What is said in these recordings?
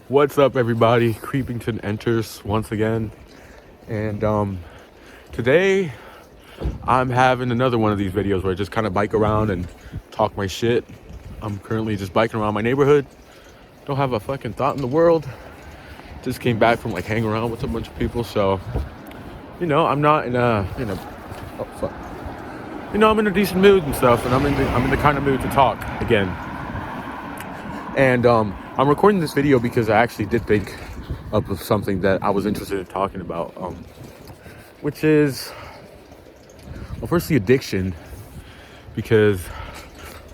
What's up, everybody? Creepington enters once again. And today I'm having another one of these videos where I just kind of bike around and talk my shit. I'm currently just biking around my neighborhood. Don't have a fucking thought in the world. Just came back from like hanging around with a bunch of people, so I'm not in a oh fuck. I'm in a decent mood and stuff, and I'm in the kind of mood to talk again. And I'm recording this video because I actually did think of something that I was interested in talking about, which is, well, first the addiction, because,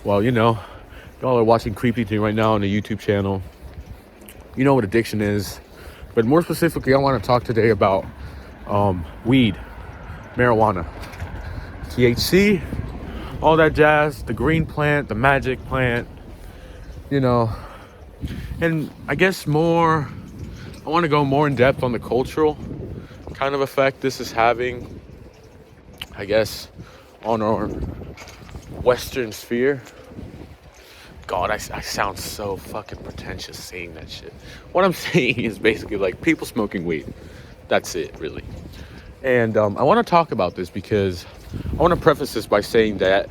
well, y'all are watching Creepington right now on the YouTube channel. You know what addiction is, but more specifically, I want to talk today about weed, marijuana, THC, all that jazz, the green plant, the magic plant, and I guess I want to go more in depth on the cultural kind of effect this is having, I guess, on our Western sphere. God, I sound so fucking pretentious saying that shit. What I'm saying is basically like people smoking weed. That's it, really. And I want to talk about this because I want to preface this by saying that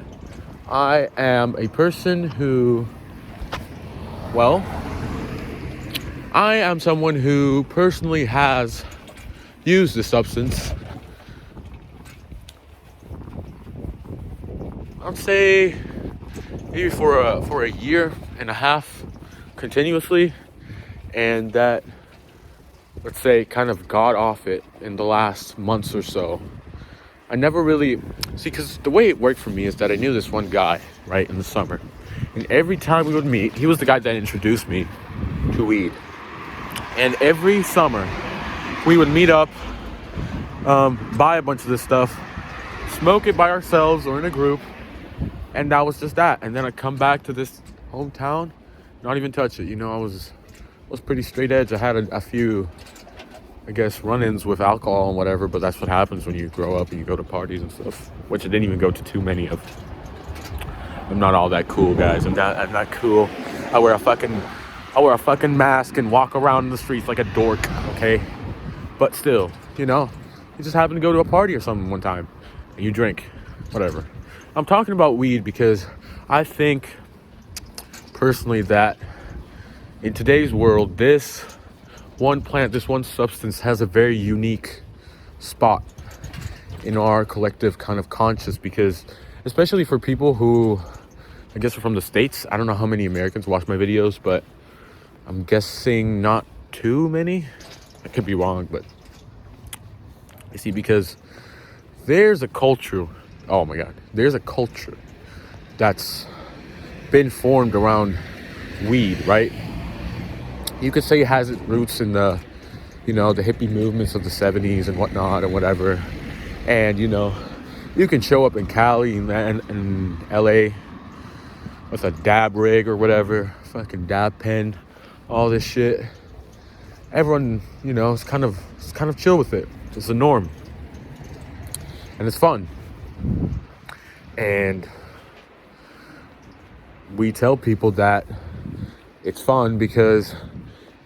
I am a person who, I am someone who personally has used the substance. I'd say maybe for a year and a half continuously, and that, let's say, kind of got off it in the last months or so. I never really because the way it worked for me is that I knew this one guy right in the summer, and every time we would meet, he was the guy that introduced me to weed. And every summer we would meet up, buy a bunch of this stuff, smoke it by ourselves or in a group, and that was just that. And then I'd come back to this hometown, not even touch it. I was pretty straight edge. I had a few, I guess, run-ins with alcohol and whatever, but that's what happens when you grow up and you go to parties and stuff, which I didn't even go to too many of. I'm not all that cool, guys. I'm not cool. I wear a fucking mask and walk around the streets like a dork, okay? But still, you just happen to go to a party or something one time and you drink, whatever. I'm talking about weed because I think personally that in today's world, this one plant, this one substance has a very unique spot in our collective kind of conscious, because especially for people who, I guess, are from the States. I don't know how many Americans watch my videos, but I'm guessing not too many. I could be wrong, but you see, because there's a culture, there's a culture that's been formed around weed, right? You could say it has its roots in the, the hippie movements of the 70s and whatnot and whatever. And, you can show up in Cali and LA with a dab rig or whatever, fucking dab pen, all this shit. Everyone, is kind of chill with it. It's the norm. And it's fun. And we tell people that it's fun because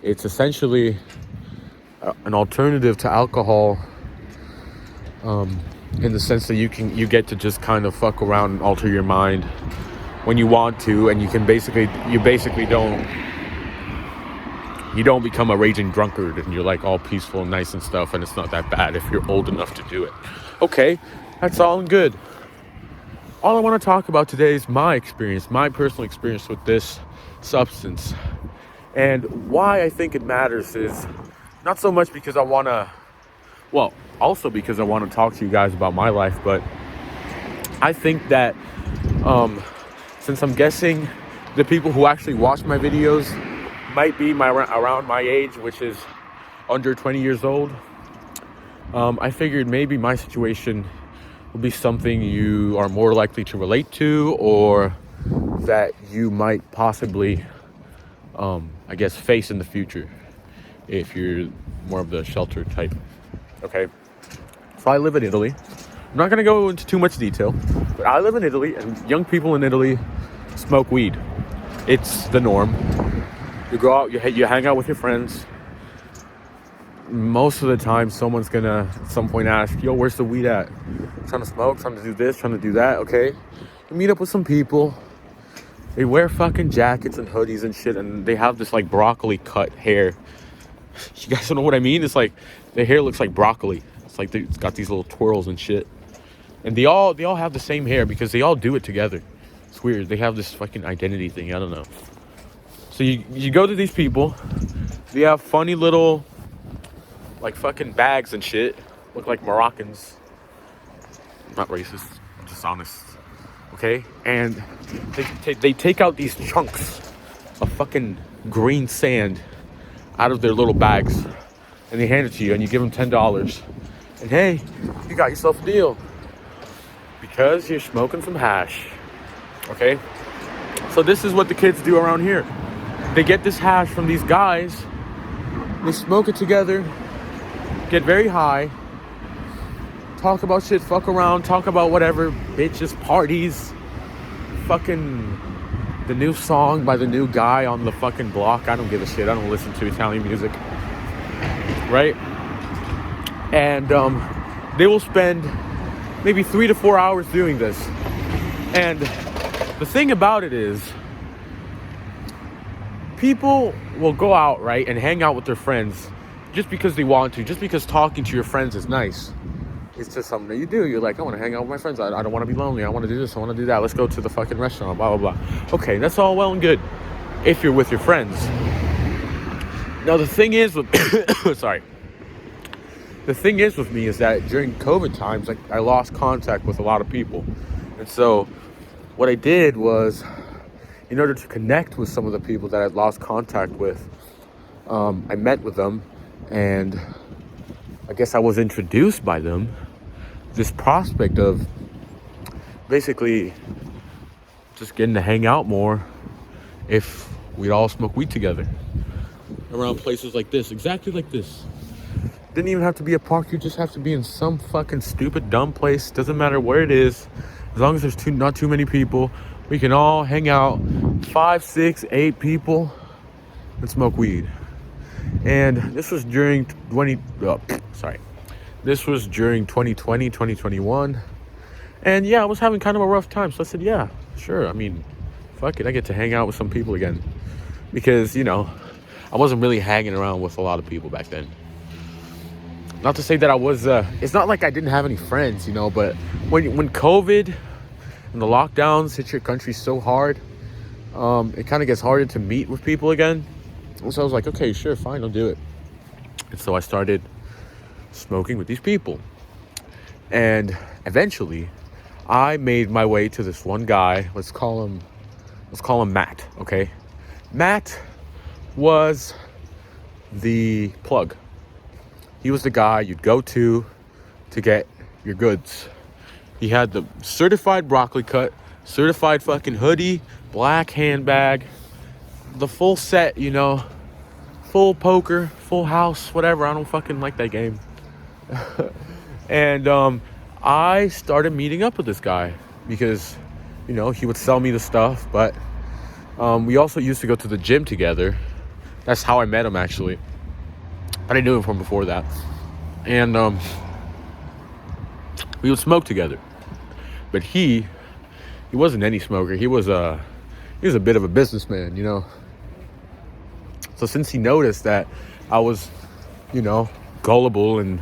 it's essentially an alternative to alcohol, in the sense that you get to just kind of fuck around and alter your mind when you want to, and you basically don't become a raging drunkard and you're like all peaceful and nice and stuff, and it's not that bad if you're old enough to do it. Okay, that's all good. All I want to talk about today is my personal experience with this substance. And why I think it matters is not so much because I want to, also because I want to talk to you guys about my life, but I think that since I'm guessing the people who actually watch my videos might be around my age, which is under 20 years old, I figured maybe my situation will be something you are more likely to relate to, or that you might possibly face in the future if you're more of the shelter type. Okay, so I live in Italy. I'm not going to go into too much detail, but I live in Italy, and young people in Italy smoke weed. It's the norm. You go out, you hang out with your friends. Most of the time, someone's gonna at some point ask, yo, where's the weed at? Trying to smoke, trying to do this, trying to do that, okay? You meet up with some people. They wear fucking jackets and hoodies and shit, and they have this like broccoli cut hair. You guys don't know what I mean? It's like their hair looks like broccoli. It's like it's got these little twirls and shit. And they all have the same hair because they all do it together. It's weird. They have this fucking identity thing. I don't know. So you go to these people. They have funny little like fucking bags and shit. Look like Moroccans. I'm not racist. I'm just honest. Okay? And they take out these chunks of fucking green sand out of their little bags. And they hand it to you and you give them $10. And hey, you got yourself a deal. Because you're smoking some hash. Okay? So this is what the kids do around here. They get this hash from these guys. They smoke it together. Get very high. Talk about shit, fuck around, talk about whatever. Bitches, parties. Fucking the new song by the new guy on the fucking block. I don't give a shit. I don't listen to Italian music. Right? And they will spend maybe 3 to 4 hours doing this. And the thing about it is, people will go out, right, and hang out with their friends just because they want to, just because talking to your friends is nice. It's just something that you do. You're like, I want to hang out with my friends. I don't want to be lonely. I want to do this. I want to do that. Let's go to the fucking restaurant, blah, blah, blah. Okay, that's all well and good if you're with your friends. Now, the thing is with... sorry. The thing is with me is that during COVID times, like, I lost contact with a lot of people. And so what I did was, in order to connect with some of the people that I'd lost contact with, I met with them, and I guess I was introduced by them this prospect of basically just getting to hang out more if we'd all smoke weed together around places like this, exactly like this. Didn't even have to be a park. You just have to be in some fucking stupid dumb place. Doesn't matter where it is, as long as there's not too many people. We can all hang out, 5, 6, 8 people, and smoke weed. And this was during 2020, 2021. And yeah, I was having kind of a rough time. So I said, yeah, sure. I mean, fuck it. I get to hang out with some people again. Because, you know, I wasn't really hanging around with a lot of people back then. Not to say that I was, it's not like I didn't have any friends, you know, but when COVID and the lockdowns hit your country so hard, it kind of gets harder to meet with people again. And so I was like, okay, sure, fine, I'll do it. And so I started smoking with these people. And eventually, I made my way to this one guy. Let's call him Matt, okay? Matt was the plug. He was the guy you'd go to get your goods. He had the certified broccoli cut, certified fucking hoodie, black handbag, the full set, you know, full poker, full house, whatever. I don't fucking like that game. And I started meeting up with this guy because, you know, he would sell me the stuff, but we also used to go to the gym together. That's how I met him, actually. But I knew him from before that. And we would smoke together. But he wasn't any smoker. He was a bit of a businessman, you know. So since he noticed that I was, you know, gullible and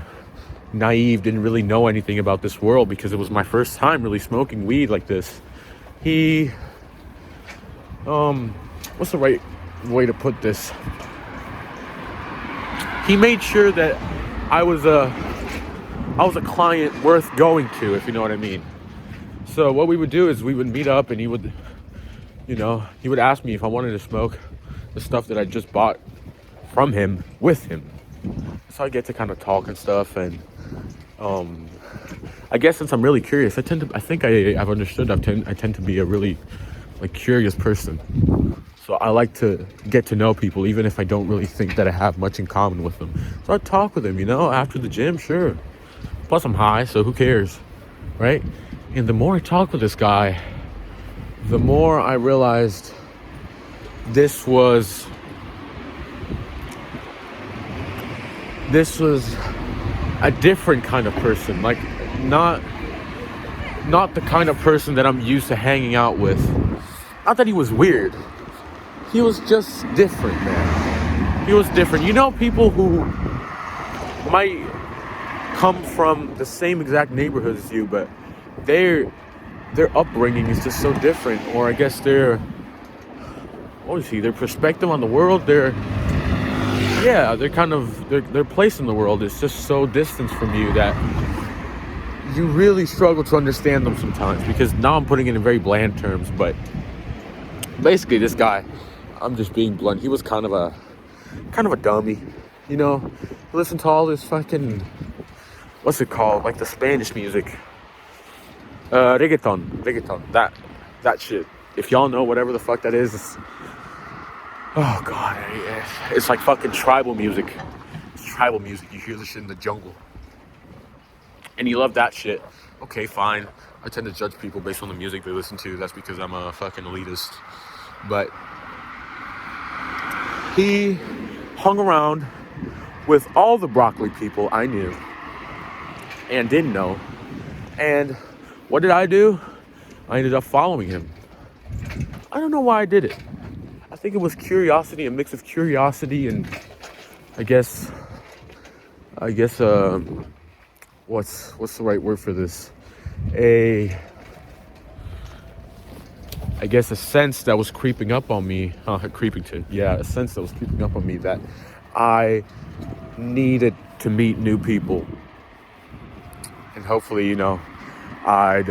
naive, didn't really know anything about this world because it was my first time really smoking weed like this, he, what's the right way to put this? He made sure that I was a client worth going to, if you know what I mean. So what we would do is we would meet up and he would ask me if I wanted to smoke the stuff that I just bought from him with him. So I get to kind of talk and stuff, and I guess since I'm really curious, I tend to be a really like curious person. So I like to get to know people, even if I don't really think that I have much in common with them. So I talk with them, you know, after the gym, sure. Plus I'm high, so who cares, right? And the more I talk with this guy, the more I realized this was this was a different kind of person, like not the kind of person that I'm used to hanging out with. Not that he was weird. He was just different, man. He was different. You know, people who might come from the same exact neighborhood as you, but their upbringing is just so different, or I guess their perspective on the world, their place in the world is just so distant from you that you really struggle to understand them sometimes. Because now I'm putting it in very bland terms, but basically this guy, I'm just being blunt, he was kind of a dummy, you know. Listen to all this fucking, what's it called, like the Spanish music, reggaeton, that shit. If y'all know whatever the fuck that is, oh god, it's like fucking tribal music. It's tribal music. You hear this shit in the jungle, and you love that shit. Okay, fine. I tend to judge people based on the music they listen to. That's because I'm a fucking elitist. But he hung around with all the broccoli people I knew and didn't know. And what did I do? I ended up following him. I don't know why I did it. I think it was curiosity, a mix of curiosity and I guess what's the right word for this? A sense that was creeping up on me. A sense that was creeping up on me that I needed to meet new people. And hopefully, you know, I'd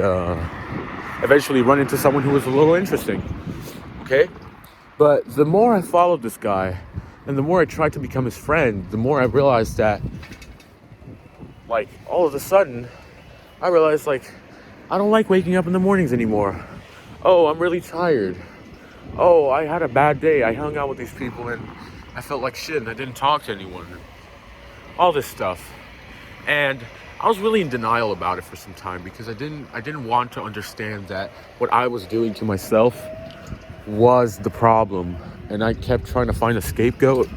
eventually run into someone who was a little interesting. Okay? But the more I followed this guy and the more I tried to become his friend, the more I realized that, like, all of a sudden, I realized, like, I don't like waking up in the mornings anymore. Oh, I'm really tired. Oh, I had a bad day. I hung out with these people and I felt like shit and I didn't talk to anyone. All this stuff. And I was really in denial about it for some time because I didn't want to understand that what I was doing to myself was the problem. And I kept trying to find a scapegoat.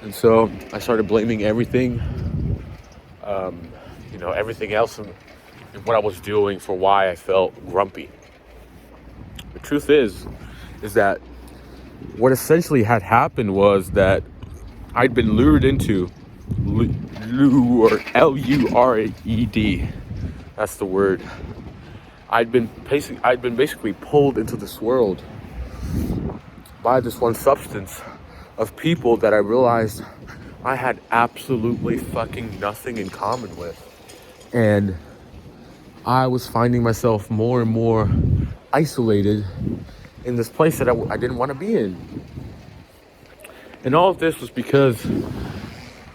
And so I started blaming everything, everything else and what I was doing for why I felt grumpy. The truth is that what essentially had happened was that I'd been lured into L-U-R-E-D. That's the word. I'd been basically pulled into this world by this one substance of people that I realized I had absolutely fucking nothing in common with. And I was finding myself more and more isolated in this place that I didn't want to be in. And all of this was because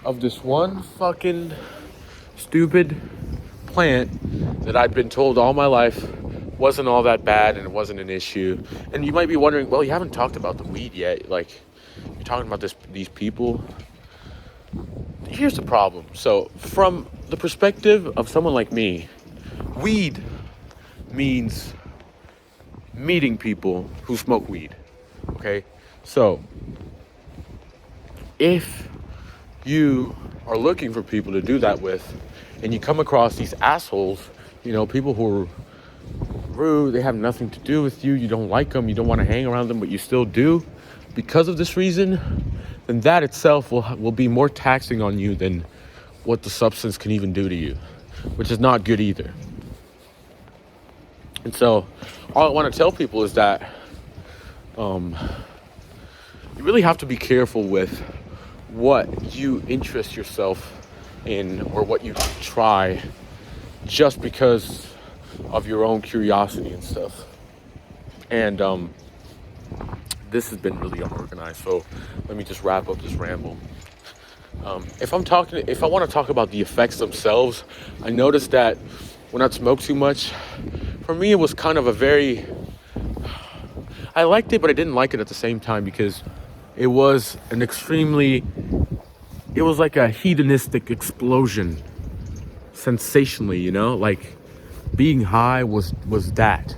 of this one fucking stupid plant that I'd been told all my life wasn't all that bad and it wasn't an issue. And you might be wondering, well, you haven't talked about the weed yet. Like, you're talking about these people. Here's the problem. So, from the perspective of someone like me, weed means meeting people who smoke weed. Okay? So, if you are looking for people to do that with, and you come across these assholes, you know, people who are rude, they have nothing to do with you, you don't like them, you don't want to hang around them, but you still do because of this reason, then that itself will be more taxing on you than what the substance can even do to you, which is not good either. And so all I want to tell people is that you really have to be careful with what you interest yourself in or what you try just because of your own curiosity and stuff. And this has been really unorganized, so let me just wrap up this ramble. If I want to talk about the effects themselves, I noticed that when I smoke too much, for me it was kind of I liked it, but I didn't like it at the same time because it was like a hedonistic explosion, sensationally, you know, like being high was that.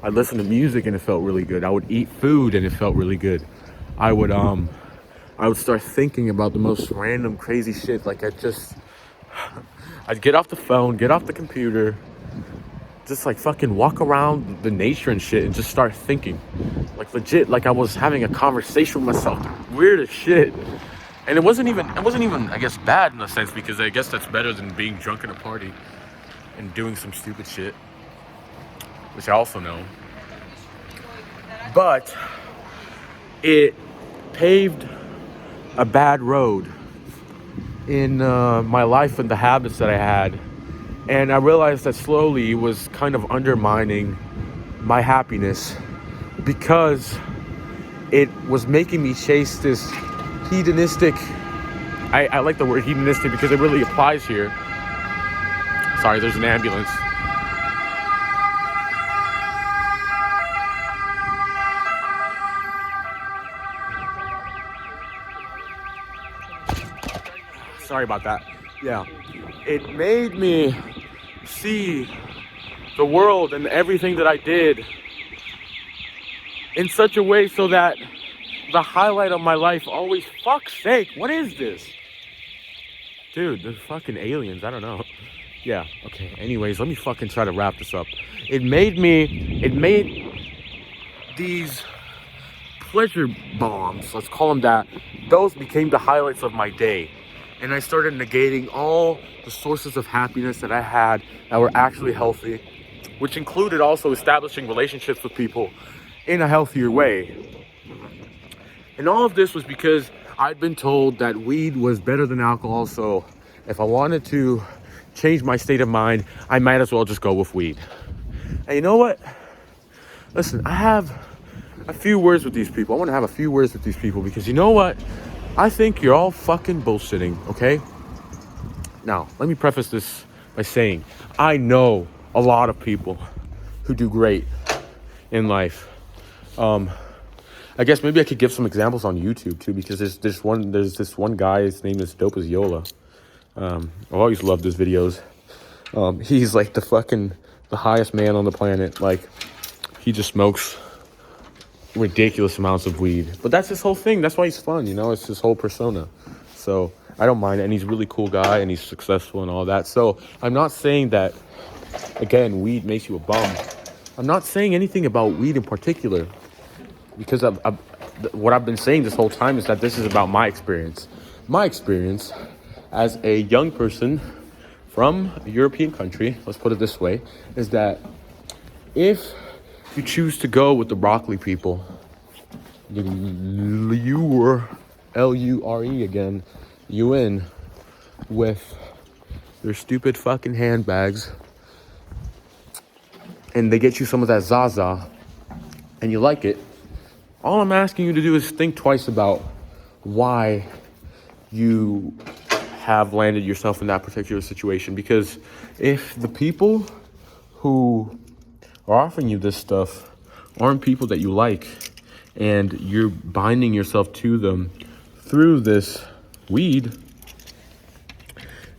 I listened to music and it felt really good. I would eat food and it felt really good. I would I would start thinking about the most random crazy shit. Like I'd get off the phone, get off the computer, just like fucking walk around the nature and shit and just start thinking. Like legit, like I was having a conversation with myself. Weird as shit. And it wasn't even, I guess, bad in a sense, because I guess that's better than being drunk at a party and doing some stupid shit, which I also know. But it paved a bad road in my life and the habits that I had. And I realized that slowly it was kind of undermining my happiness, because it was making me chase this hedonistic, I like the word hedonistic because it really applies here. Sorry, there's an ambulance. Sorry about that. Yeah. It made me see the world and everything that I did in such a way so that the highlight of my life always, fuck's sake, what is this? Dude, they're fucking aliens, I don't know. Yeah, okay, anyways, let me fucking try to wrap this up. It made these pleasure bombs, let's call them that, those became the highlights of my day. And I started negating all the sources of happiness that I had that were actually healthy, which included also establishing relationships with people in a healthier way. And all of this was because I'd been told that weed was better than alcohol, so if I wanted to change my state of mind, I might as well just go with weed. And you know what? Listen, I have a few words with these people. I want to have a few words with these people because you know what? I think you're all fucking bullshitting, okay? Now, let me preface this by saying, I know a lot of people who do great in life. I guess maybe I could give some examples on YouTube too, because there's this one guy, his name is Dope as Yola. I've always loved his videos. He's like the highest man on the planet. Like, he just smokes ridiculous amounts of weed. But that's his whole thing. That's why he's fun, you know? It's his whole persona. So I don't mind it. And he's a really cool guy and he's successful and all that. So I'm not saying that, again, weed makes you a bum. I'm not saying anything about weed in particular, because what I've been saying this whole time is that this is about my experience. My experience as a young person from a European country, let's put it this way, is that if you choose to go with the broccoli people, L-U-R-E again, UN, with their stupid fucking handbags, and they get you some of that Zaza, and you like it, all I'm asking you to do is think twice about why you have landed yourself in that particular situation. Because if the people who are offering you this stuff aren't people that you like, and you're binding yourself to them through this weed,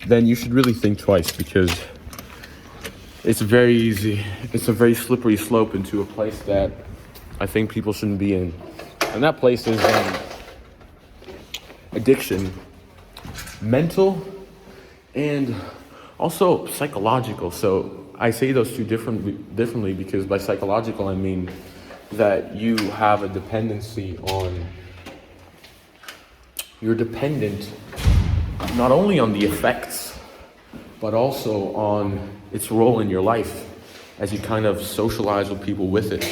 then you should really think twice, because it's very easy. It's a very slippery slope into a place that I think people shouldn't be in. And that place is addiction, mental, and also psychological. So I say those two differently because by psychological, I mean that you have a dependency on, you're dependent not only on the effects, but also on its role in your life as you kind of socialize with people with it.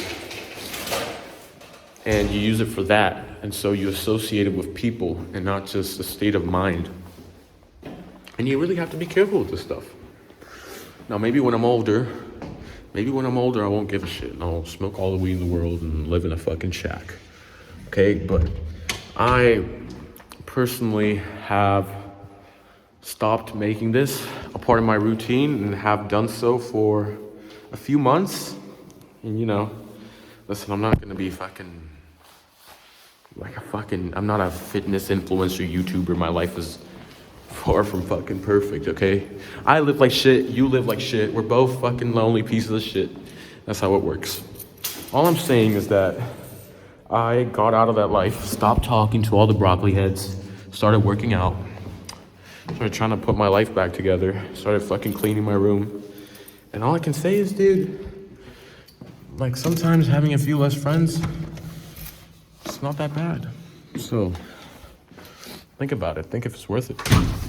And you use it for that. And so you associate it with people and not just a state of mind. And you really have to be careful with this stuff. Now, maybe when I'm older, I won't give a shit. And I'll smoke all the weed in the world and live in a fucking shack. Okay? But I personally have stopped making this a part of my routine and have done so for a few months. And, you know, listen, I'm not going to be I'm not a fitness influencer YouTuber. My life is far from fucking perfect, okay? I live like shit, you live like shit. We're both fucking lonely pieces of shit. That's how it works. All I'm saying is that I got out of that life, stopped talking to all the broccoli heads, started working out, started trying to put my life back together, started fucking cleaning my room. And all I can say is, dude, like sometimes having a few less friends, it's not that bad. So think about it. Think if it's worth it.